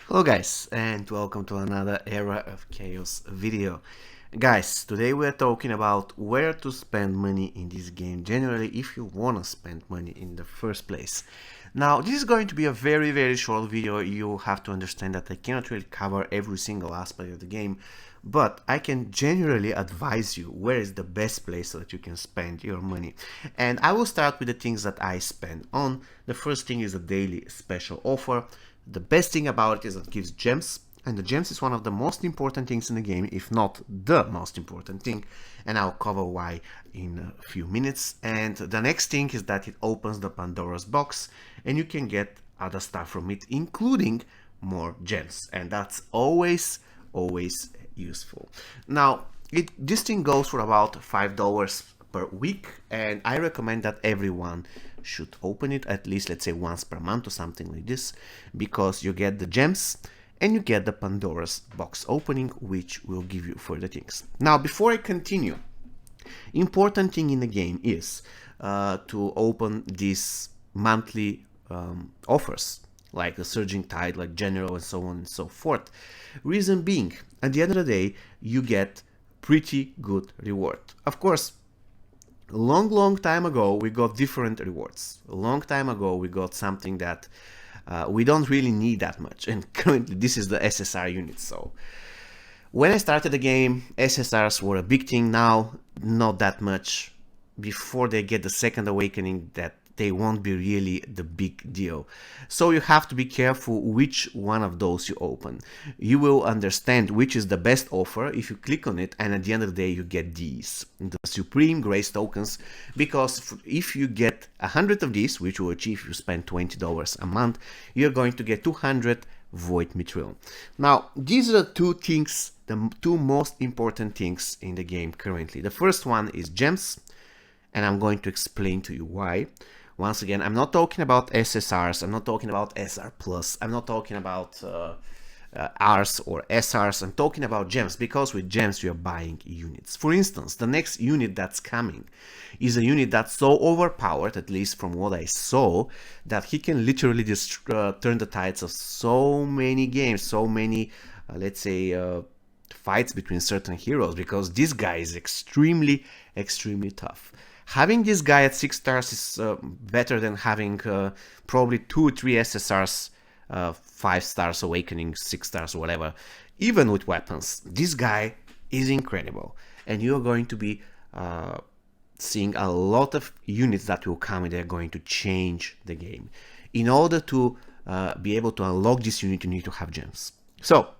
Hello guys, and welcome to another Era of Chaos video. Guys, today we're talking about where to spend money in this game, generally if you want to spend money in the first place. Now, this is going to be a very short video. You have to understand that I cannot really cover every single aspect of the game, but I can generally advise you where is the best place so that you can spend your money. And I will start with the things that I spend on. The first thing is a daily special offer. The best thing about it is that it gives gems, and the gems is one of the most important things in the game, if not the most important thing, and I'll cover why in a few minutes. And the next thing is that it opens the Pandora's box, and you can get other stuff from it, including more gems, and that's always useful. Now, this thing goes for about $5 per week, and I recommend that everyone should open it at least, let's say, once per month or something like this, because you get the gems and you get the Pandora's box opening, which will give you further things. Now, before I continue, important thing in the game is to open these monthly offers, like the Surging Tide, like General, and so on and so forth. Reason being, at the end of the day, you get pretty good reward. Of course, long time ago we got different rewards. A long time ago we got something that we don't really need that much, and currently this is the SSR unit. So when I started the game, SSRs were a big thing. Now not that much. Before they get the second awakening, that they won't be really the big deal. So you have to be careful which one of those you open. You will understand which is the best offer if you click on it, and at the end of the day you get these, the Supreme Grace tokens, because if you get 100 of these, which you will achieve if you spend $20 a month, you're going to get 200 Void Mithril. Now, these are the two things, the two most important things in the game currently. The first one is gems, and I'm going to explain to you why. Once again, I'm not talking about SSRs, I'm not talking about SR+, I'm not talking about Rs or SRs, I'm talking about gems, because with gems you are buying units. For instance, the next unit that's coming is a unit that's so overpowered, at least from what I saw, that he can literally just turn the tides of so many games, so many, let's say, fights between certain heroes, because this guy is extremely tough. Having this guy at 6 stars is better than having probably 2 or 3 SSRs, 5 stars, awakening, 6 stars, whatever. Even with weapons, this guy is incredible, and you're going to be seeing a lot of units that will come, and they're going to change the game. In order to be able to unlock this unit, you need to have gems. So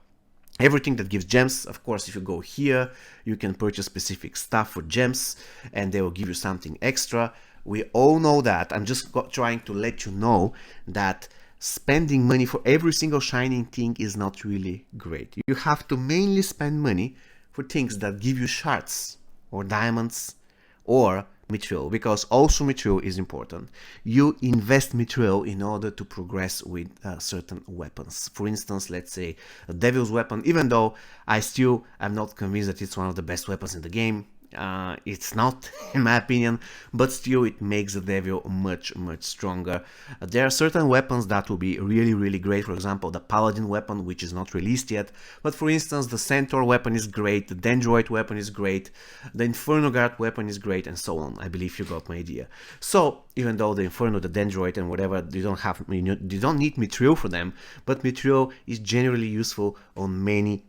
everything that gives gems, of course, if you go here, you can purchase specific stuff for gems, and they will give you something extra. We all know that. I'm just trying to let you know that spending money for every single shining thing is not really great. You have to mainly spend money for things that give you shards, or diamonds, or Mithril, because also Mithril is important. You invest Mithril in order to progress with certain weapons. For instance, let's say a Devil's Weapon, even though I still am not convinced that it's one of the best weapons in the game. It's not, in my opinion, but still it makes the Devil much stronger. There are certain weapons that will be really great. For example, the Paladin weapon, which is not released yet, but for instance the Centaur weapon is great, the Dendroid weapon is great, the Inferno Guard weapon is great, and so on. I believe you got my idea. So even though the Inferno, the Dendroid, and whatever, you don't need Mithril for them, but Mithril is generally useful on many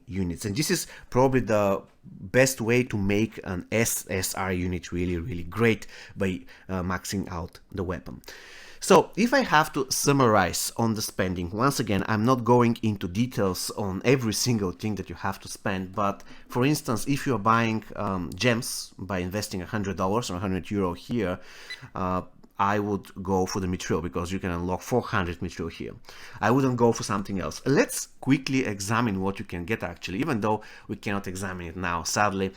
units, and this is probably the best way to make an SSR unit really great, by maxing out the weapon. So if I have to summarize on the spending, once again, I'm not going into details on every single thing that you have to spend, but for instance, if you're buying gems by investing $100 or €100 here, I would go for the Mithril, because you can unlock 400 Mithril here. I wouldn't go for something else. Let's quickly examine what you can get, actually, even though we cannot examine it now, sadly.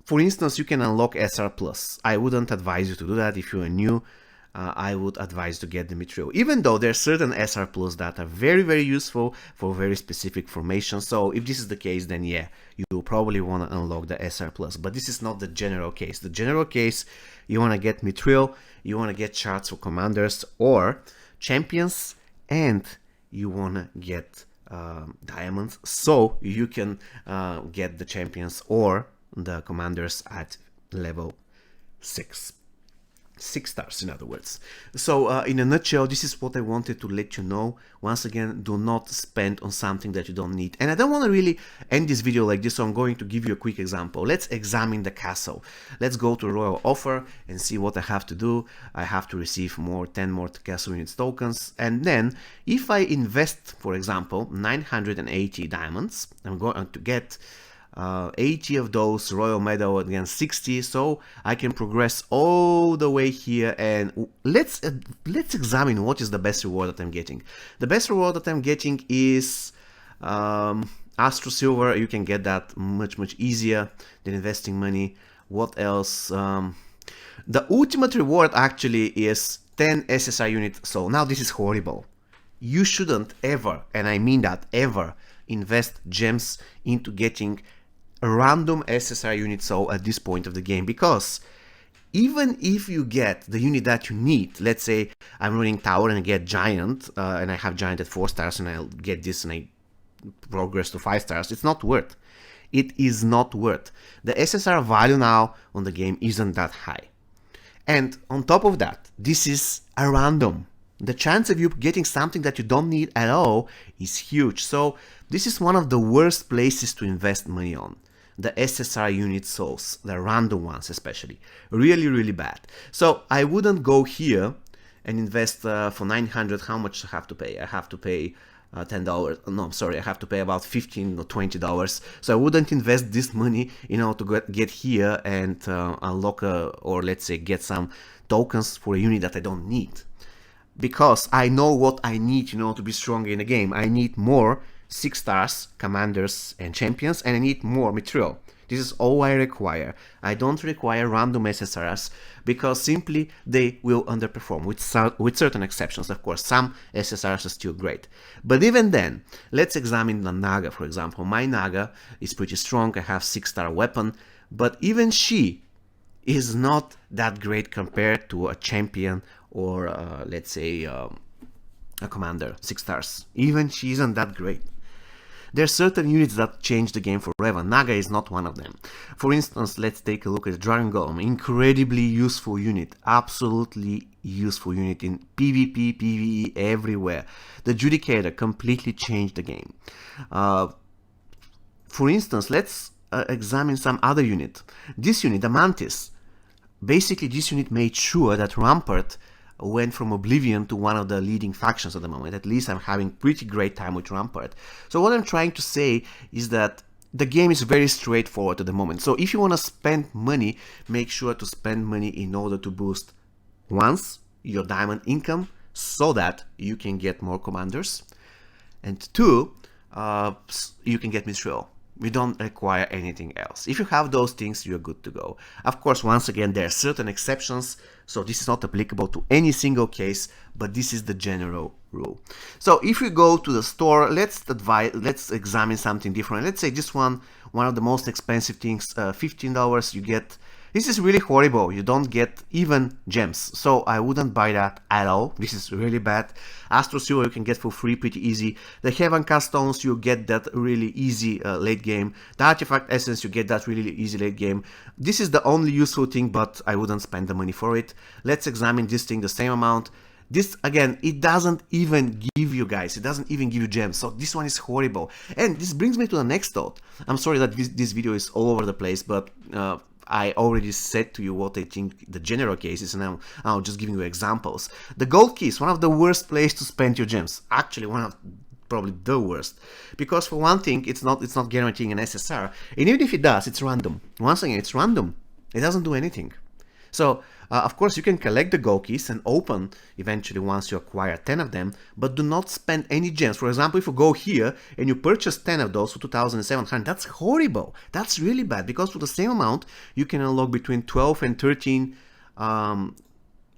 For instance, you can unlock SR+. I wouldn't advise you to do that. If you're new, I would advise to get the Mithril, even though there are certain SR plus that are very useful for very specific formations. So if this is the case, then yeah, you will probably want to unlock the SR plus, but this is not the general case. The general case, you want to get Mithril, you want to get charts for commanders or champions, and you wanna get diamonds so you can get the champions or the commanders at level 6 stars, in other words. So in a nutshell, this is what I wanted to let you know. Once again, do not spend on something that you don't need. And I don't want to really end this video like this, so I'm going to give you a quick example. Let's examine the castle. Let's go to royal offer and see what I have to do. I have to receive 10 more castle units tokens, and then if I invest, for example, 980 diamonds, I'm going to get 80 of those royal medal against 60, so I can progress all the way here. And let's examine what is the best reward that I'm getting. The best reward that I'm getting is Astro Silver. You can get that much easier than investing money. What else? The ultimate reward actually is 10 SSR units. So now this is horrible. You shouldn't ever, and I mean that, ever invest gems into getting a random SSR unit so at this point of the game, because even if you get the unit that you need, let's say I'm running tower and I get giant and I have giant at 4 stars and I'll get this and I progress to 5 stars, it's not worth. It is not worth. The SSR value now on the game isn't that high. And on top of that, this is a random. The chance of you getting something that you don't need at all is huge. So this is one of the worst places to invest money on. The SSR unit souls, the random ones especially. Really bad. So I wouldn't go here and invest for 900. How much I have to pay? I have to pay $10. No, I'm sorry, I have to pay about $15 or $20. So I wouldn't invest this money, you know, to get here and unlock or let's say get some tokens for a unit that I don't need. Because I know what I need, you know, to be strong in the game. I need more 6 stars, commanders and champions, and I need more Mithril. This is all I require. I don't require random SSRs because simply they will underperform, with certain exceptions. Of course, some SSRs are still great. But even then, let's examine the Naga, for example. My Naga is pretty strong. I have 6-star weapon, but even she is not that great compared to a champion or let's say a commander, 6 stars. Even she isn't that great. There are certain units that change the game forever. Naga is not one of them. For instance, let's take a look at Dragon Golem. Incredibly useful unit. Absolutely useful unit in PvP, PvE, everywhere. The Judicator completely changed the game. For instance, let's examine some other unit. This unit, the Mantis. Basically, this unit made sure that Rampart went from Oblivion to one of the leading factions at the moment. At least I'm having pretty great time with Rampart. So what I'm trying to say is that the game is very straightforward at the moment. So if you want to spend money, make sure to spend money in order to boost, once, your diamond income so that you can get more commanders, and 2, you can get Mithril. We don't require anything else. If you have those things, you're good to go. Of course, once again, there are certain exceptions, so this is not applicable to any single case, but this is the general rule. So if you go to the store, let's examine something different. Let's say this one of the most expensive things, $15, you get. This is really horrible. You don't get even gems, so I wouldn't buy that at all. This is really bad. Astro Silver you can get for free pretty easy. The Heaven Cast Stones, you get that really easy late game. The Artifact Essence, you get that really easy late game. This is the only useful thing, but I wouldn't spend the money for it. Let's examine this thing the same amount. This, again, it doesn't even give you, guys, it doesn't even give you gems, so this one is horrible. And this brings me to the next thought. I'm sorry that this video is all over the place, but I already said to you what I think the general case is, and I'm just giving you examples. The gold key is one of the worst places to spend your gems. Actually, one of probably the worst, because for one thing, it's not guaranteeing an SSR, and even if it does, it's random. Once again, it's random. It doesn't do anything. So, of course, you can collect the gold keys and open eventually once you acquire 10 of them, but do not spend any gems. For example, if you go here and you purchase 10 of those for 2,700, that's horrible. That's really bad, because for the same amount, you can unlock between 12 and 13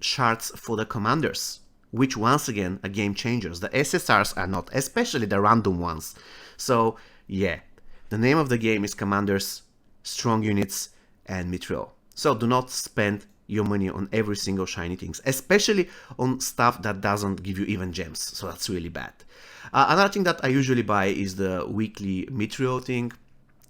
shards for the commanders, which once again are game changers. The SSRs are not, especially the random ones. So, yeah, the name of the game is Commanders, Strong Units, and Mithril. So do not spend your money on every single shiny things, especially on stuff that doesn't give you even gems, so that's really bad. Another thing that I usually buy is the weekly Mithril thing,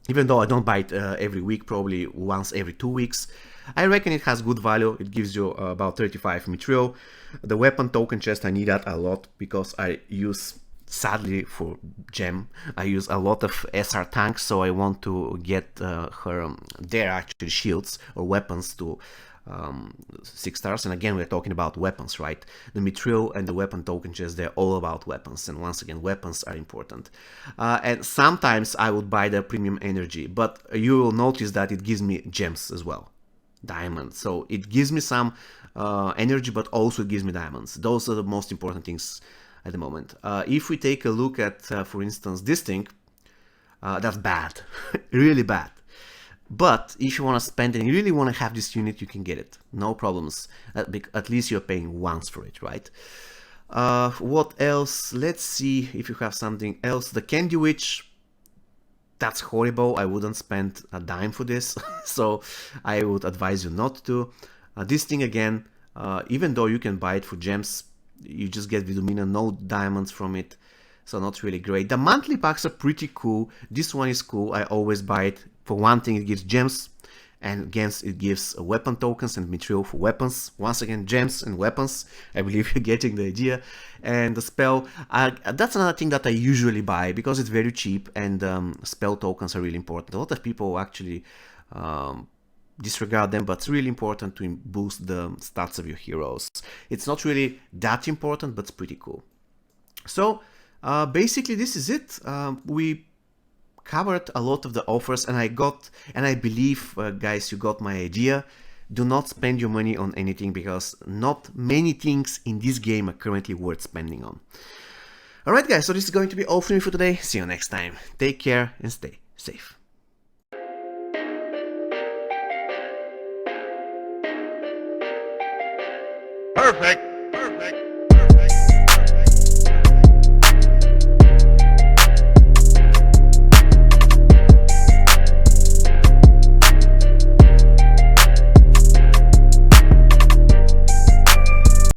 even though I don't buy it every week, probably once every 2 weeks. I reckon it has good value. It gives you about 35 Mithril. The weapon token chest, I need that a lot because I use, sadly for gem, I use a lot of SR tanks, so I want to get their actual shields or weapons to 6 stars. And again, we're talking about weapons, right? The Mithril and the weapon token chest, they're all about weapons, and once again, weapons are important. And sometimes I would buy the premium energy, but you will notice that it gives me gems as well, diamonds. So it gives me some energy, but also it gives me diamonds. Those are the most important things at the moment. If we take a look at, for instance, this thing, that's bad, really bad. But if you want to spend and you really want to have this unit, you can get it, no problems. At least you're paying once for it, right? What else? Let's see if you have something else. The Candy Witch, that's horrible. I wouldn't spend a dime for this, so I would advise you not to. This thing again, even though you can buy it for gems, you just get Vidumina, no diamonds from it, so not really great. The monthly packs are pretty cool. This one is cool. I always buy it. For one thing, it gives gems, and again, it gives weapon tokens and Mithril for weapons. Once again, gems and weapons. I believe you're getting the idea. And the spell, that's another thing that I usually buy because it's very cheap, and spell tokens are really important. A lot of people actually disregard them, but it's really important to boost the stats of your heroes. It's not really that important, but it's pretty cool. So basically this is it. We covered a lot of the offers, and I believe guys, you got my idea. Do not spend your money on anything because not many things in this game are currently worth spending on. Alright guys, so this is going to be all from me for today. See you next time. Take care and stay safe. Perfect.